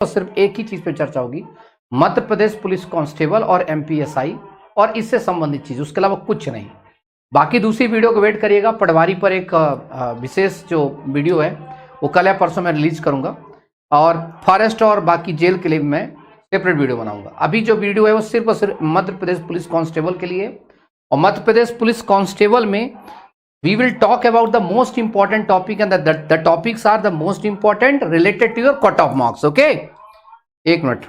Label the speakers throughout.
Speaker 1: तो सिर्फ एक ही चीज पे चर्चा होगी, मध्य प्रदेश पुलिस कांस्टेबल और एमपीएसआई और इससे संबंधित चीज, उसके अलावा कुछ नहीं। बाकी दूसरी वीडियो को वेट करिएगा। पटवारी पर एक विशेष जो वीडियो है वो कल या परसों मैं रिलीज करूंगा, और फॉरेस्ट और बाकी जेल के लिए मैं सेपरेट वीडियो बनाऊंगा। अभी जो वीडियो है वो सिर्फ और सिर्फ मध्य प्रदेश पुलिस कांस्टेबल के लिए, और मध्य प्रदेश पुलिस कांस्टेबल में we will talk about the most important topic, and the topics are the most important related to your cut-off marks. Okay, एक मिनट।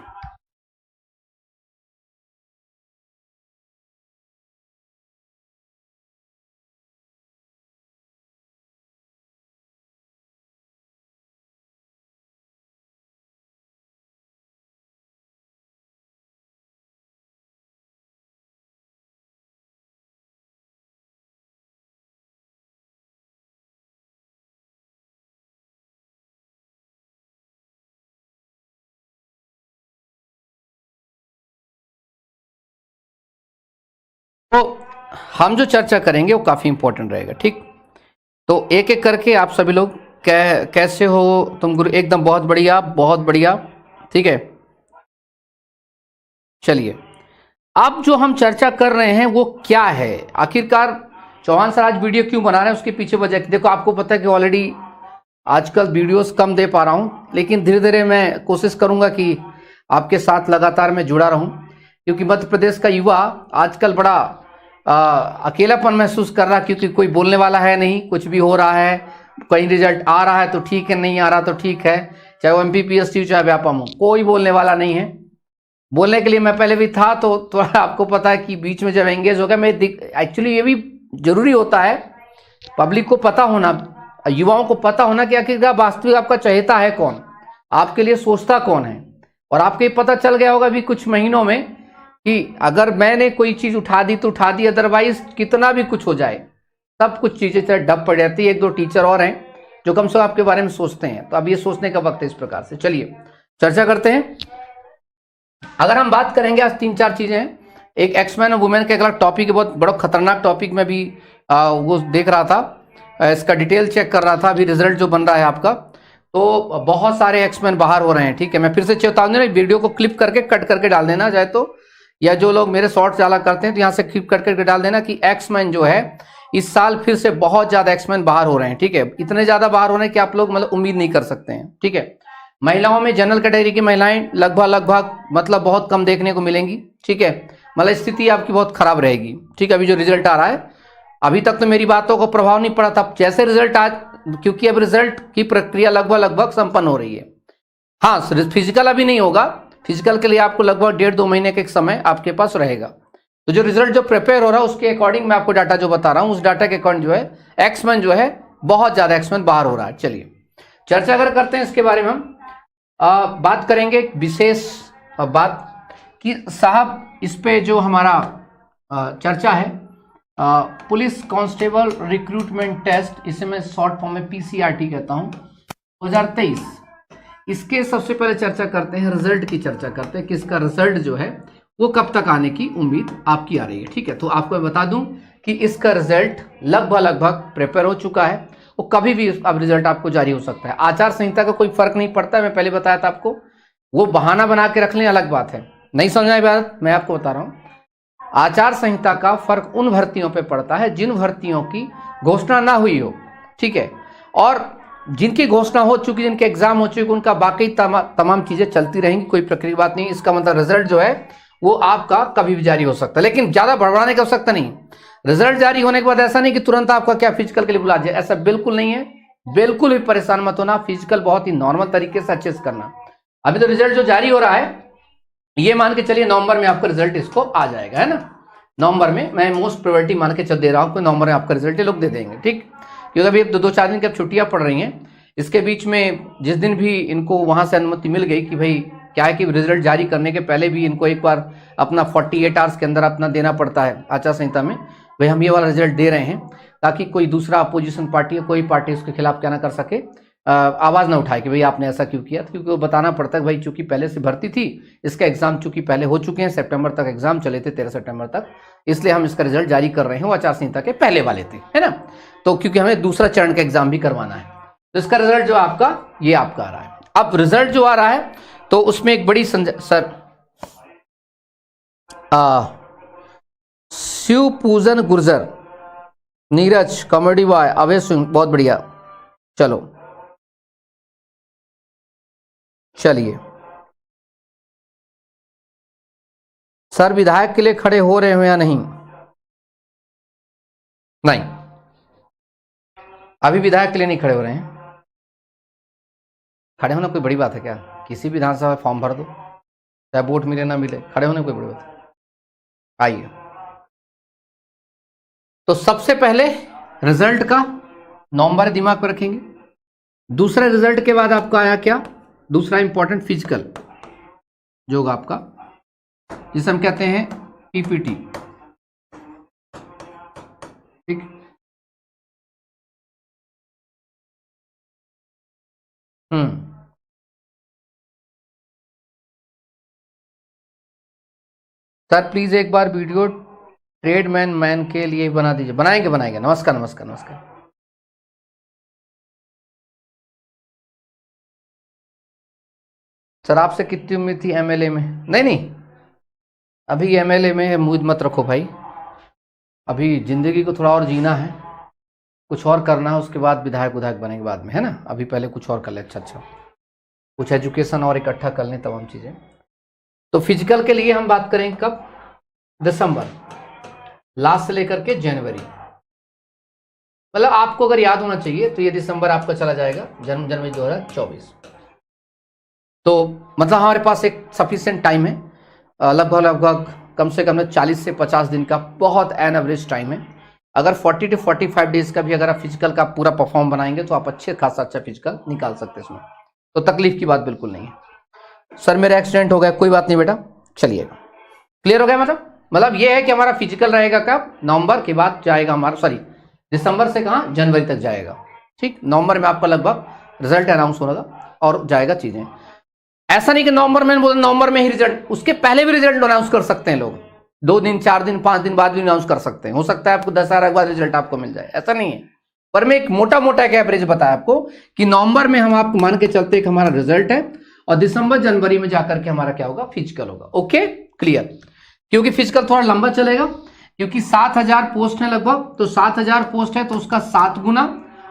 Speaker 1: तो हम जो चर्चा करेंगे वो काफी इंपॉर्टेंट रहेगा, ठीक। तो एक एक करके आप सभी लोग कैसे हो तुम गुरु? एकदम बहुत बढ़िया, बहुत बढ़िया, ठीक है। चलिए, अब जो हम चर्चा कर रहे हैं वो क्या है आखिरकार? चौहान सर आज वीडियो क्यों बना रहे हैं उसके पीछे वजह देखो। आपको पता है कि ऑलरेडी आजकल वीडियोस कम दे पा रहा हूं, लेकिन धीरे धीरे मैं कोशिश करूंगा कि आपके साथ लगातार मैं जुड़ा रहूं, क्योंकि मध्य प्रदेश का युवा आजकल बड़ा अकेलापन महसूस कर रहा, क्योंकि कोई बोलने वाला है नहीं। कुछ भी हो रहा है, कहीं रिजल्ट आ रहा है तो ठीक है, नहीं आ रहा तो ठीक है, चाहे वो एमपीपीएसटी हो चाहे व्यापम हो, कोई बोलने वाला नहीं है। बोलने के लिए मैं पहले भी था, तो थोड़ा आपको पता है कि बीच में जब एंगेज हो गया मैं एक्चुअली ये भी जरूरी होता है पब्लिक को पता होना, युवाओं को पता होना कि आखिरकार वास्तविक आपका चहेता है कौन, आपके लिए सोचता कौन है। और आपको ये पता चल गया होगा भी कुछ महीनों में कि अगर मैंने कोई चीज उठा दी तो उठा दी, अदरवाइज कितना भी कुछ हो जाए सब कुछ चीजें डब पड़ जाती है। एक दो टीचर और हैं जो कम से कम आपके बारे में सोचते हैं, तो अब ये सोचने का वक्त है इस प्रकार से। चलिए चर्चा करते हैं। अगर हम बात करेंगे, आज 3-4 चीजें हैं। एक एक्समैन और वुमेन का एक अलग टॉपिक है, बहुत बड़ा खतरनाक टॉपिक में भी वो देख रहा था, इसका डिटेल चेक कर रहा था। अभी रिजल्ट जो बन रहा है आपका, तो बहुत सारे एक्समैन बाहर हो रहे हैं, ठीक है। मैं फिर से चेतावनी देना, वीडियो को क्लिप करके कट करके डाल देना चाहे तो, या जो लोग मेरे शॉर्ट चाला करते हैं तो यहाँ से क्लिप कट करके डाल देना कि एक्समैन जो है इस साल फिर से बहुत ज्यादा एक्समैन बाहर हो रहे हैं, ठीक है। इतने ज्यादा बाहर हो रहे हैं कि आप लोग मतलब उम्मीद नहीं कर सकते हैं, ठीक है। महिलाओं में जनरल कैटेगरी की महिलाएं लगभग मतलब बहुत कम देखने को मिलेंगी, ठीक है। मतलब स्थिति आपकी बहुत खराब रहेगी, ठीक है। अभी जो रिजल्ट आ रहा है, अभी तक तो मेरी बातों को प्रभाव नहीं पड़ा था, जैसे रिजल्ट आज, क्योंकि अब रिजल्ट की प्रक्रिया लगभग संपन्न हो रही है। हाँ, फिजिकल अभी नहीं होगा, फिजिकल के लिए आपको लगभग 1.5-2 महीने का एक समय आपके पास रहेगा। तो जो रिजल्ट जो प्रिपेयर हो रहा है उसके अकॉर्डिंग मैं आपको डाटा जो बता रहा हूं, उस डाटा के अकॉर्डिंग जो है एक्समैन जो है बहुत ज्यादा एक्समैन बाहर हो रहा है। चलिए चर्चा अगर करते हैं इसके बारे में, हम बात करेंगे एक विशेष बात कि साहब इस पे जो हमारा चर्चा है, पुलिस कांस्टेबल रिक्रूटमेंट टेस्ट, इसे मैं शॉर्ट फॉर्म में पीसीआरटी कहता हूं, 2023, इसके सबसे पहले चर्चा करते हैं, रिजल्ट की चर्चा करते हैं कि इसका रिजल्ट जो है वो कब तक आने की उम्मीद आपकी आ रही है, ठीक है। तो आपको मैं बता दूं कि इसका रिजल्ट लगभग प्रिपेयर हो चुका है, वो कभी भी अब रिजल्ट आपको जारी हो सकता है। आचार संहिता का कोई फर्क नहीं पड़ता है, मैं पहले बताया था आपको। वो बहाना बना के रख लें अलग बात है, नहीं समझा बात, मैं आपको बता रहा हूं। आचार संहिता का फर्क उन भर्तियों पे पड़ता है जिन भर्तियों की घोषणा ना हुई हो, ठीक है, और जिनकी घोषणा हो चुकी, जिनके एग्जाम हो चुके, उनका बाकी तमाम चीजें चलती रहेंगी, कोई प्रक्रिया बात नहीं। इसका मतलब रिजल्ट जो है वो आपका कभी भी जारी हो सकता है, लेकिन ज्यादा बढ़ाने की आवश्यकता नहीं। रिजल्ट जारी होने के बाद ऐसा नहीं कि तुरंत आपका क्या फिजिकल के लिए बुला जाए, ऐसा बिल्कुल नहीं है। बिल्कुल भी परेशान मत होना, फिजिकल बहुत ही नॉर्मल तरीके से अच्छे से करना। अभी तो रिजल्ट जो जारी हो रहा है, ये मान के चलिए नवंबर में आपका रिजल्ट इसको आ जाएगा, है ना। नवंबर में मैं मोस्ट प्रोबेबिलिटी मान के चल दे रहा हूं कि नवंबर में आपका रिजल्ट ये लोग दे देंगे, ठीक। क्योंकि अभी 2-4 दिन की छुट्टियां पड़ रही हैं, इसके बीच में जिस दिन भी इनको वहां से अनुमति मिल गई कि भाई क्या है कि रिजल्ट जारी करने के पहले भी इनको एक बार अपना 48 आवर्स के अंदर अपना देना पड़ता है आचार संहिता में, भाई हम ये वाला रिजल्ट दे रहे हैं, ताकि कोई दूसरा अपोजिशन पार्टी या कोई पार्टी उसके खिलाफ क्या ना कर सके, आवाज ना उठाए कि भाई आपने ऐसा क्यों किया। क्योंकि वो बताना पड़ता है भाई चूंकि पहले से भर्ती थी, इसका एग्जाम चूंकि पहले हो चुके हैं, सितंबर तक एग्जाम चले थे, 13 सितंबर तक, इसलिए हम इसका रिजल्ट जारी कर रहे हैं। वो आचार संहिता के पहले वाले थे, है ना। तो क्योंकि हमें दूसरा चरण का एग्जाम भी करवाना है, तो इसका रिजल्ट जो आपका ये आपका आ रहा है। अब रिजल्ट जो आ रहा है तो उसमें एक बड़ी सर शिव पूजन गुर्जर, नीरज कॉमेडी बॉय, अभय सिंह, बहुत बढ़िया। चलो चलिए सर, विधायक के लिए खड़े हो रहे हो या नहीं? नहीं, अभी विधायक के लिए नहीं खड़े हो रहे हैं। खड़े होना कोई बड़ी बात है क्या? किसी भी विधानसभा में फॉर्म भर दो, चाहे वोट मिले ना मिले, खड़े होने कोई बड़ी बात है। आइए, तो सबसे पहले रिजल्ट का नवंबर दिमाग पर रखेंगे। दूसरे रिजल्ट के बाद आपका आया क्या? दूसरा इंपॉर्टेंट फिजिकल जो होगा आपका, जिसे हम कहते हैं पीपीटी। ठीक, सर प्लीज एक बार वीडियो ट्रेडमैन मैन के लिए बना दीजिए। बनाएंगे बनाएंगे। नमस्कार नमस्कार नमस्कार। सर आपसे कितनी उम्मीद थी एमएलए में? नहीं नहीं, अभी एमएलए में उम्मीद मत रखो भाई। अभी जिंदगी को थोड़ा और जीना है, कुछ और करना है, उसके बाद विधायक विधायक बनेंगे बाद में, है ना। अभी पहले कुछ और कर ले, अच्छा अच्छा कुछ एजुकेशन और इकट्ठा कर लें, तमाम चीज़ें। तो फिजिकल के लिए हम बात करेंगे कब? दिसंबर लास्ट से लेकर के जनवरी, मतलब आपको अगर याद होना चाहिए तो ये दिसंबर आपका चला जाएगा, जनवरी 2024। तो मतलब हमारे पास एक सफिशिएंट टाइम है, लगभग लगभग कम से कम 40 से 50 दिन का बहुत एन एवरेज टाइम है। अगर 40 to 45 डेज का भी अगर आप फिजिकल का पूरा परफॉर्म बनाएंगे तो आप अच्छे खासा अच्छा फिजिकल निकाल सकते हैं इसमें, तो तकलीफ की बात बिल्कुल नहीं है। सर मेरा एक्सीडेंट हो गया, कोई बात नहीं बेटा, चलिए क्लियर हो गया। मतलब ये है कि हमारा फिजिकल रहेगा कब? नवंबर के बाद जाएगा हमारा, सॉरी दिसंबर से कहाँ, जनवरी तक जाएगा। ठीक, नवंबर में आपका लगभग रिजल्ट अनाउंस होगा और जाएगा चीजें। ऐसा नहीं कि नवंबर में बोल नवंबर में ही रिजल्ट, उसके पहले भी रिजल्ट अनाउंस कर सकते हैं लोग, 2 दिन 4 दिन 5 दिन बाद भी अनाउंस कर सकते हैं। हो सकता है आपको दशहरा के बाद रिजल्ट आपको मिल जाए, ऐसा नहीं है। पर मैं एक मोटा मोटा एक एवरेज बताया आपको कि नवंबर में हम आपको मान के चलते एक हमारा रिजल्ट है, और दिसंबर जनवरी में जाकर के हमारा क्या होगा? फिजिकल होगा। ओके क्लियर, क्योंकि फिजिकल थोड़ा लंबा चलेगा, क्योंकि 7000 पोस्ट है लगभग, तो 7000 पोस्ट है तो उसका 7 गुना,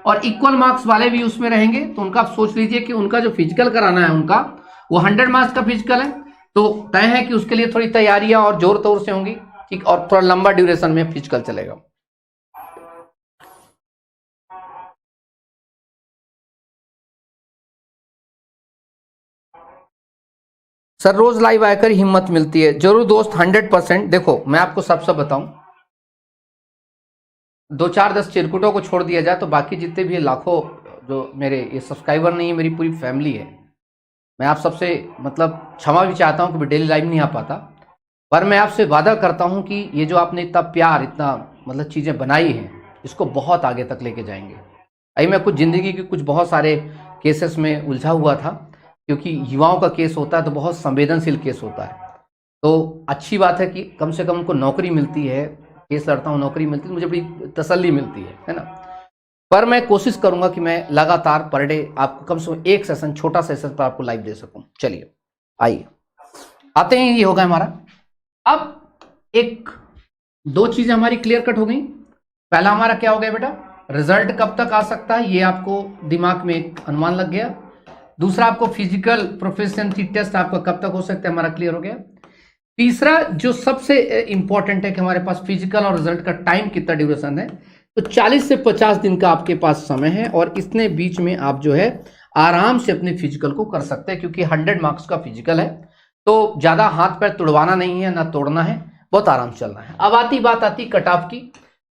Speaker 1: और इक्वल मार्क्स वाले भी उसमें रहेंगे। तो उनका आप सोच लीजिए कि उनका जो फिजिकल कराना है उनका वो 100 मार्क्स का फिजिकल है, तो तय है कि उसके लिए थोड़ी तैयारियां और जोर तोर से होंगी। ठीक, और थोड़ा लंबा ड्यूरेशन में फिजिकल चलेगा। सर रोज लाइव आकर हिम्मत मिलती है, जरूर दोस्त, 100%। देखो मैं आपको सब बताऊं, 2-4-10 चिरकुटों को छोड़ दिया जाए तो बाकी जितने भी लाखों जो मेरे ये सब्सक्राइबर नहीं है, मेरी पूरी फैमिली है। मैं आप सबसे मतलब क्षमा भी चाहता हूं कि मैं डेली लाइव नहीं आ पाता, पर मैं आपसे वादा करता हूं कि ये जो आपने इतना प्यार, इतना मतलब चीज़ें बनाई हैं, इसको बहुत आगे तक लेके जाएंगे। अभी मैं कुछ ज़िंदगी के कुछ बहुत सारे केसेस में उलझा हुआ था, क्योंकि युवाओं का केस होता है तो बहुत संवेदनशील केस होता है। तो अच्छी बात है कि कम से कम उनको नौकरी मिलती है, केस लड़ता हूँ नौकरी मिलती है, मुझे बड़ी तसल्ली मिलती है ना। पर मैं कोशिश करूंगा कि मैं लगातार पर डे आपको कम से कम एक सेशन, छोटा सेशन पर आपको लाइव दे सकूं। चलिए आइए आते हैं, ये होगा हमारा। अब एक 2 चीजें हमारी क्लियर कट हो गई। पहला हमारा क्या हो गया बेटा? रिजल्ट कब तक आ सकता है, ये आपको दिमाग में एक अनुमान लग गया। दूसरा आपको फिजिकल प्रोफिशिएंसी टेस्ट आपका कब तक हो सकता है, हमारा क्लियर हो गया। तीसरा जो सबसे इंपॉर्टेंट है कि हमारे पास फिजिकल और रिजल्ट का टाइम कितना ड्यूरेशन है, तो 40 से 50 दिन का आपके पास समय है, और इतने बीच में आप जो है आराम से अपने फिजिकल को कर सकते हैं, क्योंकि 100 मार्क्स का फिजिकल है, तो ज्यादा हाथ पैर तुड़वाना नहीं है, ना तोड़ना है, बहुत आराम चलना है। अब बात आती कट ऑफ की,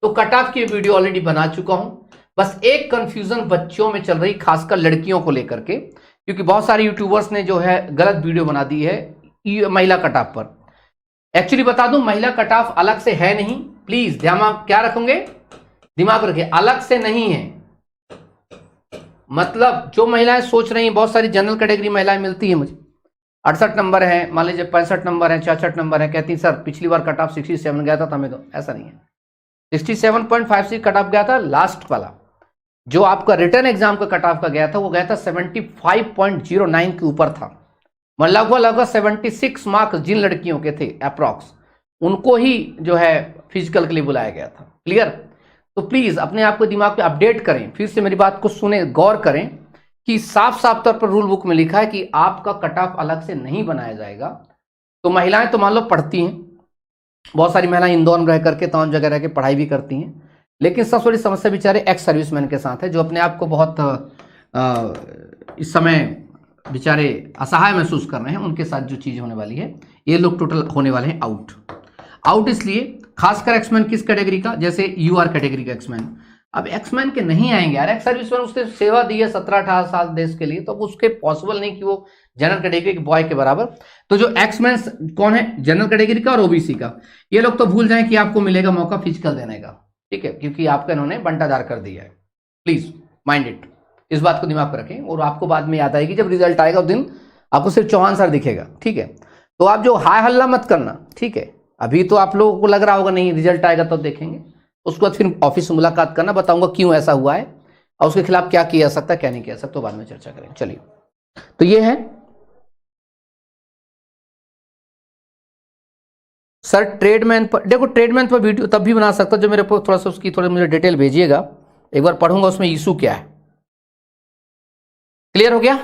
Speaker 1: तो कट ऑफ की वीडियो ऑलरेडी बना चुका हूं। बस एक कंफ्यूजन बच्चों में चल रही, खासकर लड़कियों को लेकर के, क्योंकि बहुत सारे यूट्यूबर्स ने जो है गलत वीडियो बना दी है महिला कट ऑफ पर। एक्चुअली बता दूं, महिला कट ऑफ अलग से है नहीं, प्लीज ध्यान आप क्या रखोगे, दिमाग रखिए, अलग से नहीं है। मतलब जो महिलाएं सोच रही हैं, बहुत सारी जनरल कैटेगरी महिलाएं मिलती है मुझे, 68 नंबर है, मान लीजिए 65 नंबर है, 66 नंबर है, कहती सर पिछली बार कट ऑफ 67 गया था हमें, तो ऐसा नहीं है। 67.56 कट ऑफ गया था लास्ट वाला, जो आपका रिटर्न एग्जाम का कट ऑफ का गया था वो गया था 75.09 के ऊपर था। लगभग लगभग 76 मार्क्स जिन लड़कियों के थे अप्रॉक्स, उनको ही जो है फिजिकल के लिए बुलाया गया था। क्लियर? तो प्लीज अपने आप को दिमाग पे अपडेट करें, फिर से मेरी बात को सुने, गौर करें कि साफ साफ तौर पर रूल बुक में लिखा है कि आपका कट ऑफ अलग से नहीं बनाया जाएगा। तो महिलाएं तो मान लो पढ़ती हैं, बहुत सारी महिलाएं इंदौर में रह करके, तमाम जगह रह के पढ़ाई भी करती हैं, लेकिन सबसे बड़ी समस्या बेचारे एक्स सर्विसमैन के साथ है, जो अपने आप को बहुत इस समय बेचारे असहाय महसूस कर रहे हैं। उनके साथ जो चीज होने वाली है, ये लोग टोटल होने वाले हैं आउट। इसलिए खासकर एक्समैन किस कैटेगरी का, जैसे यूआर कैटेगरी का एक्समैन। अब एक्समैन के नहीं आएंगे यार, एक्स सर्विसमैन उसने सेवा दी है 17-18 साल देश के लिए, तो उसके पॉसिबल नहीं कि वो जनरल कैटेगरी के बॉय के बराबर। तो जो एक्समैन कौन है, जनरल कैटेगरी का और ओबीसी का, ये लोग तो भूल जाएं कि आपको मिलेगा मौका फिजिकल देने का, ठीक है, क्योंकि आपका इन्होंने बंटादार कर दिया है। प्लीज माइंड इट, इस बात को दिमाग पर रखें, और आपको बाद में याद आएगी जब रिजल्ट आएगा उस दिन आपको सिर्फ चौहान सर दिखेगा, ठीक है। तो आप जो हाय हल्ला मत करना, ठीक है। अभी तो आप लोगों को लग रहा होगा नहीं रिजल्ट आएगा तो देखेंगे, उसके बाद फिर ऑफिस में मुलाकात करना, बताऊंगा क्यों ऐसा हुआ है और उसके खिलाफ क्या किया जा सकता है, क्या नहीं किया जा सकता, तो बाद में चर्चा करेंगे। चलिए, तो ये है सर ट्रेडमैन पर। देखो ट्रेडमैन पर वीडियो तब भी बना सकता जो मेरे को थोड़ा सा उसकी थोड़ा मुझे डिटेल भेजिएगा, एक बार पढ़ूंगा उसमें इशू क्या है। क्लियर हो गया?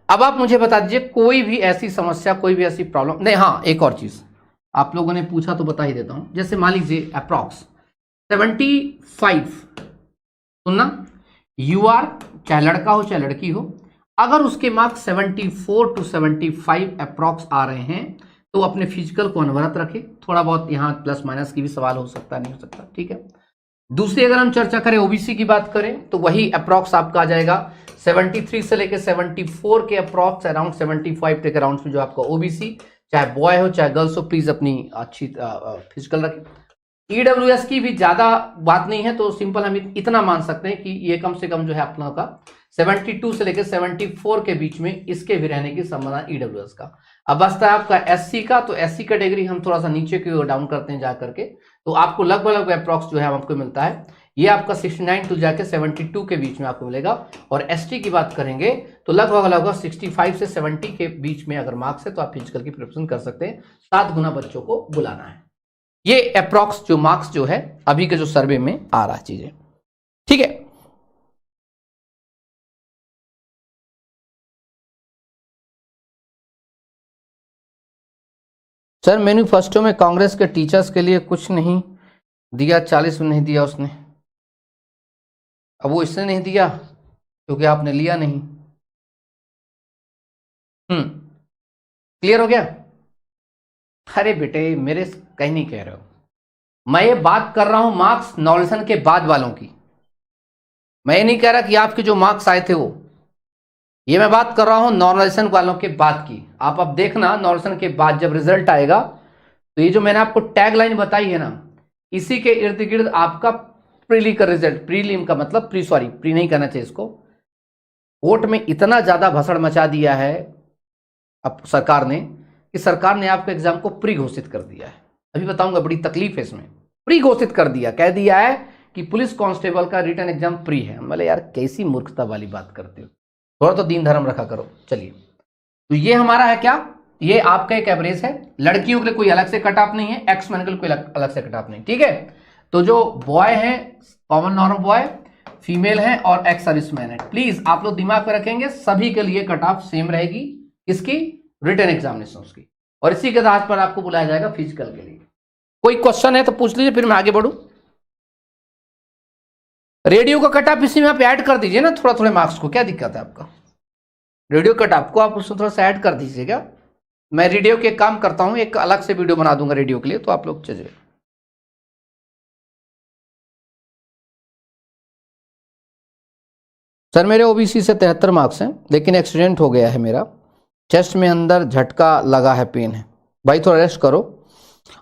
Speaker 1: अब आप मुझे बता दीजिए कोई भी ऐसी समस्या, कोई भी ऐसी प्रॉब्लम नहीं। हाँ, एक और चीज आप लोगों ने पूछा तो बता ही देता हूं, जैसे मान लीजिए अप्रॉक्स 75, सुनना, यूआर चाहे लड़का हो चाहे लड़की हो, अगर उसके मार्क्स 74 to 75 अप्रॉक्स आ रहे हैं तो अपने फिजिकल को अनवरत रखे। थोड़ा बहुत यहाँ प्लस माइनस की भी सवाल हो सकता है, नहीं हो सकता, ठीक है। दूसरी अगर हम चर्चा करें ओबीसी की बात करें तो वही अप्रॉक्स आपका आ जाएगा 73 से लेकर 74 के अप्रॉक्स, अराउंड 75 के अराउंड में जो आपका ओबीसी, चाहे बॉय हो चाहे गर्ल्स हो, प्लीज अपनी अच्छी फिजिकल रखें। ईडब्ल्यूएस की भी ज्यादा बात नहीं है, तो सिंपल हम इतना मान सकते हैं कि ये कम से कम जो है आप लोगों का 72 से लेकर 74 के बीच में इसके भी रहने की संभावना ईडब्ल्यूएस का। अब बचता है आपका एससी का, तो एससी कैटेगरी हम थोड़ा सा नीचे की ओर डाउन करते हैं जा करके, तो आपको लगभग अप्रॉक्स जो है आपको मिलता है, ये आपका 69 टू जाके 72 के बीच में आपको मिलेगा। और एसटी की बात करेंगे तो लगभग 65 से 70 के बीच में अगर मार्क्स है तो आप फिजिकल की प्रिपरेशन कर सकते हैं। 7 गुना बच्चों को बुलाना है। ये अप्रॉक्स जो मार्क्स जो है अभी के जो सर्वे में आ रहा है चीजें, ठीक है। सर मैन्युफेस्टो में कांग्रेस के टीचर्स के लिए कुछ नहीं दिया, 40 में नहीं दिया उसने। अब वो इसने नहीं दिया क्योंकि आपने लिया नहीं। क्लियर हो गया? अरे बेटे मेरे कहीं नहीं कह रहे हो, मैं ये बात कर रहा हूं मार्क्स नॉर्मलाइजेशन के बाद वालों की। मैं ये नहीं कह रहा कि आपके जो मार्क्स आए थे वो, ये मैं बात कर रहा हूं नॉर्मलाइजेशन वालों के बाद की। आप अब देखना नॉर्मलाइजेशन के बाद जब रिजल्ट आएगा तो ये जो मैंने आपको टैग लाइन बताई है ना, इसी के इर्द गिर्द आपका प्रीली का रिजल्ट, प्रीलिम का मतलब प्री नहीं करना चाहिए इसको। कोर्ट में इतना ज्यादा भसड़ मचा दिया है अब सरकार ने कि सरकार ने आपके एग्जाम को प्री घोषित कर दिया है। अभी बताऊंगा, बड़ी तकलीफ है इसमें। प्री घोषित कर दिया, कह दिया है कि पुलिस कांस्टेबल का रिटर्न एग्जाम प्री है। बोले यार कैसी मूर्खता वाली बात करते हो, थोड़ा तो दीन धर्म रखा करो। चलिए, तो ये हमारा है क्या, ये आपका एक एवरेज है। लड़कियों के लिए कोई अलग से कट ऑफ नहीं है, एक्स मैन के लिए कोई अलग से कट ऑफ नहीं, ठीक है। तो जो बॉय है कॉमन नॉर्मल बॉय, फीमेल है और एक्स सर्विसमैन है, प्लीज आप लोग दिमाग में रखेंगे सभी के लिए कट ऑफ सेम रहेगी इसकी रिटर्न एग्जामिनेशन की, और इसी के आधार पर आपको बुलाया जाएगा फिजिकल के लिए। कोई क्वेश्चन है तो पूछ लीजिए, फिर मैं आगे बढ़ूं। रेडियो का कट ऑफ इसी में आप ऐड कर दीजिए ना, थोड़ा थोड़े मार्क्स को, क्या दिक्कत है आपका। रेडियो कट ऑफ को आप उसमें थोड़ा सा ऐड कर दीजिएगा। मैं रेडियो के काम करता हूं, एक अलग से वीडियो बना दूंगा रेडियो के लिए, तो आप लोग चलिए। सर मेरे ओबीसी से 73 मार्क्स हैं, लेकिन एक्सीडेंट हो गया है मेरा, चेस्ट में अंदर झटका लगा है, पेन है। भाई थोड़ा रेस्ट करो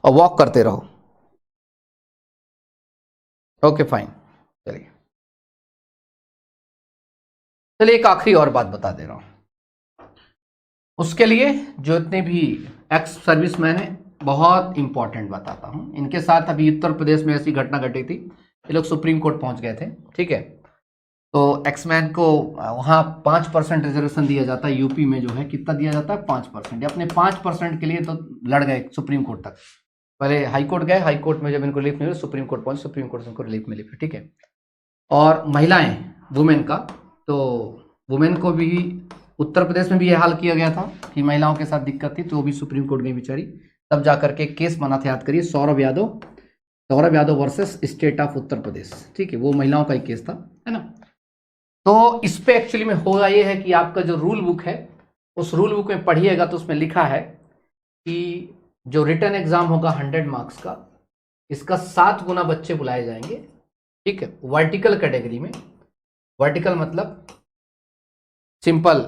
Speaker 1: और वॉक करते रहो। Okay fine. चलिए चलिए, एक आखिरी और बात बता दे रहा हूं उसके लिए, जो इतने भी एक्स सर्विसमैन हैं, बहुत इंपॉर्टेंट बताता हूं। इनके साथ अभी उत्तर प्रदेश में ऐसी घटना घटी थी, ये लोग सुप्रीम कोर्ट पहुंच गए थे, ठीक है। तो एक्समैन को वहाँ 5% रिजर्वेशन दिया जाता है, यूपी में जो है कितना दिया जाता है 5%। अपने 5% के लिए तो लड़ गए सुप्रीम कोर्ट तक, पहले हाई कोर्ट गए, हाई कोर्ट में जब इनको रिलीफ मिली सुप्रीम कोर्ट पहुंचे, सुप्रीम कोर्ट से इनको रिलीफ मिली फिर, ठीक है। और महिलाएं, वुमेन का, तो वुमेन को भी उत्तर प्रदेश में भी यह हाल किया गया था कि महिलाओं के साथ दिक्कत थी, तो वो भी सुप्रीम कोर्ट गई बेचारी, तब जाकर के केस बना था, याद करिए, Saurabh Yadav versus state of Uttar Pradesh, ठीक है, वो महिलाओं का ही केस था, है ना। तो इस पे एक्चुअली में होगा ये है कि आपका जो रूल बुक है, उस रूल बुक में पढ़िएगा तो उसमें लिखा है कि जो रिटन एग्जाम होगा 100 मार्क्स का, इसका 7 गुना बच्चे बुलाए जाएंगे, ठीक है, वर्टिकल कैटेगरी में। वर्टिकल मतलब सिंपल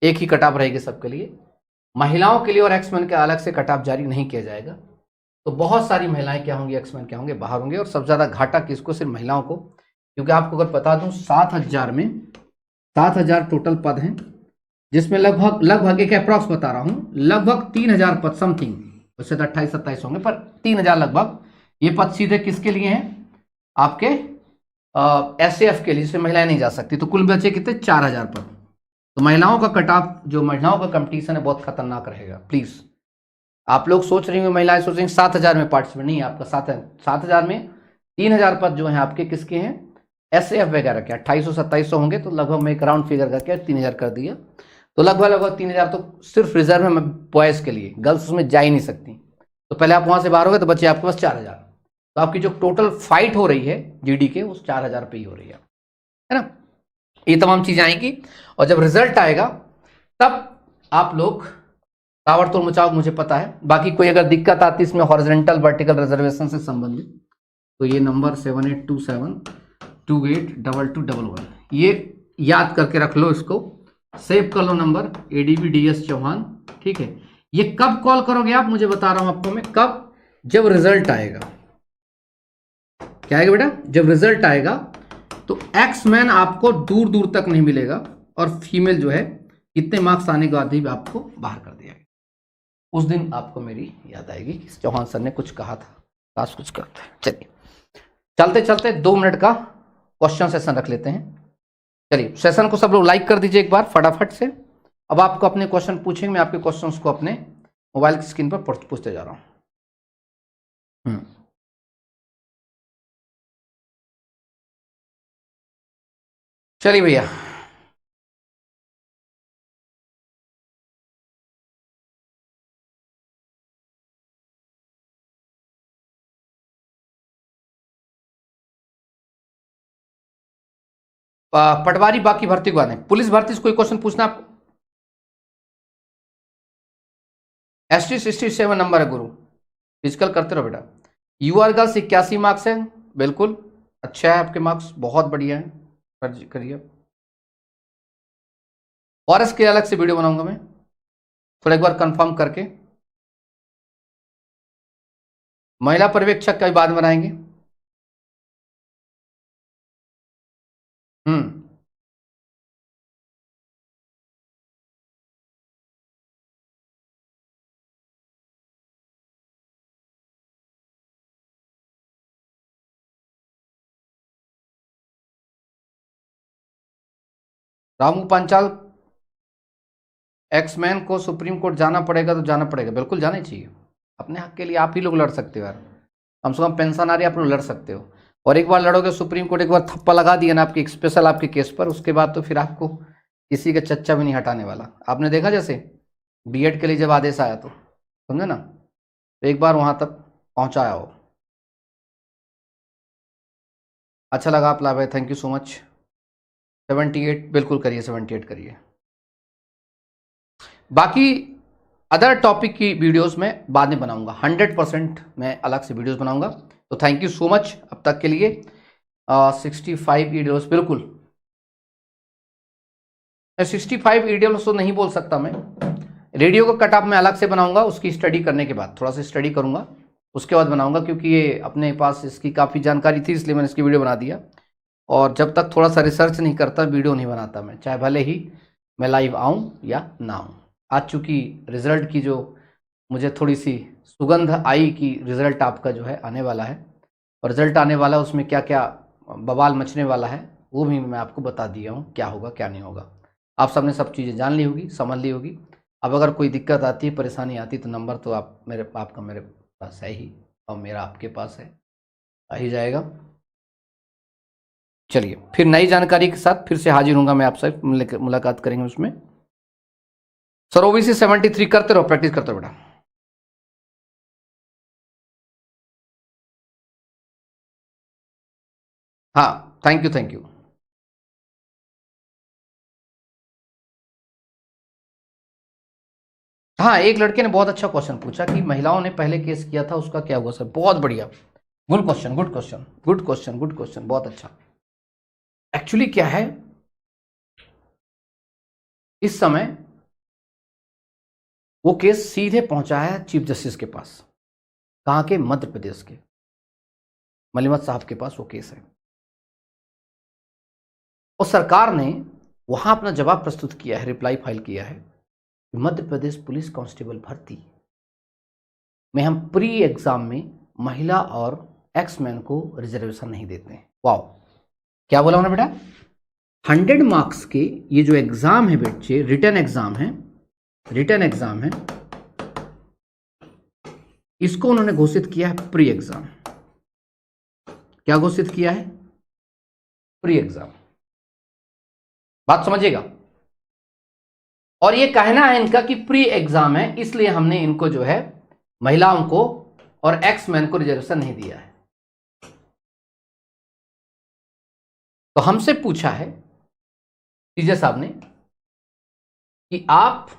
Speaker 1: एक ही कट ऑफ रहेगी सबके लिए, महिलाओं के लिए और एक्समैन के अलग से कट ऑफ जारी नहीं किया जाएगा। तो बहुत सारी महिलाएं क्या होंगी, एक्समैन क्या होंगे, बाहर होंगे। और सबसे ज्यादा घाटा किसको, सिर्फ महिलाओं को, क्योंकि आपको अगर बता दूं 7,000 टोटल पद हैं, जिसमें लगभग एक अप्रॉक्स बता रहा हूं, लगभग 3,000 पद समथिंग, उससे तो 28-27 होंगे, पर 3,000 लगभग ये पद सीधे किसके लिए हैं, आपके SAF के लिए, जिसमें महिलाएं नहीं जा सकती। तो कुल बचे कितने, 4,000 पद। तो महिलाओं का कट ऑफ, जो महिलाओं का कंपटीशन है, बहुत खतरनाक रहेगा। प्लीज आप लोग सोच रही होंगे, महिलाएं सोच रही 7,000 में पार्टिसिपेट, नहीं, आपका 7,000 में 3,000 पद जो है आपके किसके हैं, SAF वगैरह के। 2800-2700 होंगे, तो लगभग मैं एक राउंड फिगर करके 3,000 कर दिया, तो लगभग 3,000 तो सिर्फ रिजर्व है बॉयज के लिए, गर्ल्स उसमें जा ही नहीं सकती। तो पहले आप वहां से बाहर हो गए, तो बचे आपके पास 4,000। तो आपकी जो टोटल फाइट हो रही है GD के, उस 4,000 पे ही हो रही है ना। ये तमाम चीजें आएंगी, और जब रिजल्ट आएगा तब आप लोग ताबड़तोड़ मचाओ, मुझे पता है। बाकी कोई अगर दिक्कत आती है इसमें हॉरिजॉन्टल वर्टिकल रिजर्वेशन से संबंधित, तो ये नंबर 7827282211, ये याद करके रख लो, इसको सेव कर लो नंबर, ADB DS चौहान, ठीक है। ये कब कॉल करोगे आप, मुझे बता रहा हूं आपको मैं, कब, जब रिजल्ट आएगा। क्या आएगा बेटा, जब रिजल्ट आएगा तो एक्समैन आपको दूर दूर तक नहीं मिलेगा, और फीमेल जो है कितने मार्क्स आने के बाद भी आपको बाहर कर दिया गया। उस दिन आपको मेरी याद आएगी कि चौहान सर ने कुछ कहा था, काश कुछ करते हैं। चलिए चलते चलते 2 मिनट का क्वेश्चन सेशन रख लेते हैं। चलिए सेशन को सब लोग लाइक कर दीजिए एक बार फटाफट से। अब आपको अपने क्वेश्चन पूछेंगे, मैं आपके क्वेश्चंस को अपने मोबाइल की स्क्रीन पर पूछते जा रहा हूं। चलिए भैया, पटवारी बाकी भर्ती को आने, पुलिस भर्ती से कोई क्वेश्चन पूछना आपको? ST 67 नंबर है गुरु, फिजिकल करते रहो बेटा। UR गर्ल्स 81 मार्क्स है, बिल्कुल अच्छा है आपके मार्क्स, बहुत बढ़िया है, करिए। फॉरेस्ट के अलग से वीडियो बनाऊंगा मैं, थोड़ा एक बार कंफर्म करके। महिला पर्यवेक्षक का भी बाद में बनाएंगे। रामू पांचाल, एक्समैन को सुप्रीम कोर्ट जाना पड़ेगा तो जाना पड़ेगा, बिल्कुल जाना ही चाहिए। अपने हक के लिए आप ही लोग लड़ सकते हो यार, कम से कम पेंशन आ रही है, आप लोग लड़ सकते हो। और एक बार लड़ोगे सुप्रीम कोर्ट, एक बार थप्पा लगा दिया ना आपके स्पेशल आपके केस पर, उसके बाद तो फिर आपको किसी का चच्चा भी नहीं हटाने वाला। आपने देखा जैसे BEड के लिए जब आदेश आया, तो समझे ना, तो एक बार वहां तक पहुंचाया हो। अच्छा लगा आप ला भाई, थैंक यू सो मच। 78 बिल्कुल करिए, 78 करिए। बाकी अदर टॉपिक की वीडियोस में बाद में बनाऊंगा, 100% मैं अलग से वीडियोस बनाऊंगा। तो थैंक यू सो मच अब तक के लिए। 65 वीडियोस, बिल्कुल 65 वीडियोस तो नहीं बोल सकता मैं, रेडियो का कट ऑफ मैं अलग से बनाऊंगा, उसकी स्टडी करने के बाद, थोड़ा सा स्टडी करूंगा उसके बाद बनाऊंगा, क्योंकि ये अपने पास इसकी काफ़ी जानकारी थी, इसलिए मैंने इसकी वीडियो बना दिया। और जब तक थोड़ा सा रिसर्च नहीं करता वीडियो नहीं बनाता मैं, चाहे भले ही मैं लाइव आऊँ या ना आऊँ। आज चूँकि रिजल्ट की जो मुझे थोड़ी सी सुगंध आई कि रिजल्ट आपका जो है आने वाला है, और रिजल्ट आने वाला है, उसमें क्या क्या बवाल मचने वाला है, वो भी मैं आपको बता दिया हूँ क्या होगा क्या नहीं होगा। आप सबने सब चीज़ें जान ली होगी, समझ ली होगी। अब अगर कोई दिक्कत आती है, परेशानी आती है, तो नंबर तो आपका मेरे पास है ही, और मेरा आपके पास है, आ ही जाएगा। चलिए, फिर नई जानकारी के साथ फिर से हाजिर हूँगा मैं आपसे, मुलाकात करेंगे उसमें। सर ओबीसी 73 करते रहो, प्रैक्टिस करते रहो बेटा। हाँ, थैंक यू थैंक यू। हाँ, एक लड़के ने बहुत अच्छा क्वेश्चन पूछा कि महिलाओं ने पहले केस किया था, उसका क्या हुआ। सर बहुत बढ़िया, good question good question good question good question, बहुत अच्छा। एक्चुअली क्या है, इस समय वो केस सीधे पहुंचा है चीफ जस्टिस के पास। कहाँ के? मध्य प्रदेश के मलिमत साहब के पास वो केस है, और सरकार ने वहां अपना जवाब प्रस्तुत किया है, रिप्लाई फाइल किया है। मध्य प्रदेश पुलिस कांस्टेबल भर्ती में हम प्री एग्जाम में महिला और एक्समैन को रिजर्वेशन नहीं देते हैं। वाओ, क्या बोला उन्होंने बेटा? 100 मार्क्स के ये जो एग्जाम है बच्चे, रिटर्न एग्जाम है, रिटर्न एग्जाम है, इसको उन्होंने घोषित किया है प्री एग्जाम। क्या घोषित किया है? Pre exam. बात समझिएगा। और ये कहना है इनका कि प्री एग्जाम है, इसलिए हमने इनको जो है महिलाओं को और एक्समैन को रिजर्वेशन नहीं दिया है। तो हमसे पूछा है टीजे साहब ने कि आप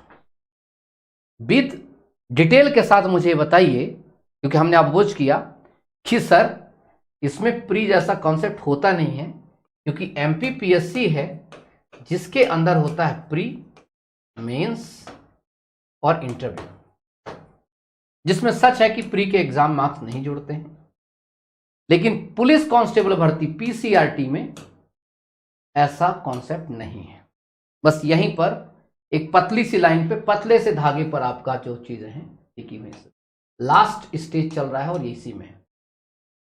Speaker 1: विद डिटेल के साथ मुझे बताइए, क्योंकि हमने अपोज किया कि सर इसमें प्री जैसा कॉन्सेप्ट होता नहीं है, क्योंकि एमपीपीएससी है जिसके अंदर होता है प्री, मेंस और इंटरव्यू, जिसमें सच है कि प्री के एग्जाम मार्क्स नहीं जोड़ते हैं, लेकिन पुलिस कांस्टेबल भर्ती पीसीआरटी में ऐसा कॉन्सेप्ट नहीं है। बस यहीं पर एक पतली सी लाइन पे, पतले से धागे पर आपका जो चीजें हैं टिकी हुई, लास्ट स्टेज चल रहा है और इसी में है।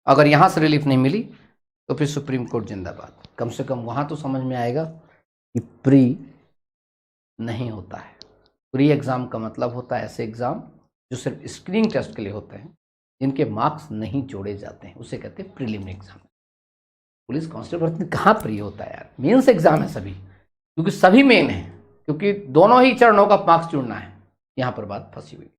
Speaker 1: अगर यहां से रिलीफ नहीं मिली तो फिर सुप्रीम कोर्ट जिंदाबाद। कम से कम वहां तो समझ में आएगा कि प्री नहीं होता है। प्री एग्जाम का मतलब होता है ऐसे एग्जाम जो सिर्फ स्क्रीनिंग टेस्ट के लिए होते हैं, जिनके मार्क्स नहीं जोड़े जाते हैं, उसे कहते हैं प्रीलिमिनरी एग्जाम। पुलिस कांस्टेबल भर्ती कहाँ प्री होता है यार? मेंस एग्जाम है सभी, क्योंकि सभी मेन है, क्योंकि दोनों ही चरणों का मार्क्स जुड़ना है। यहां पर बात फंसी हुई।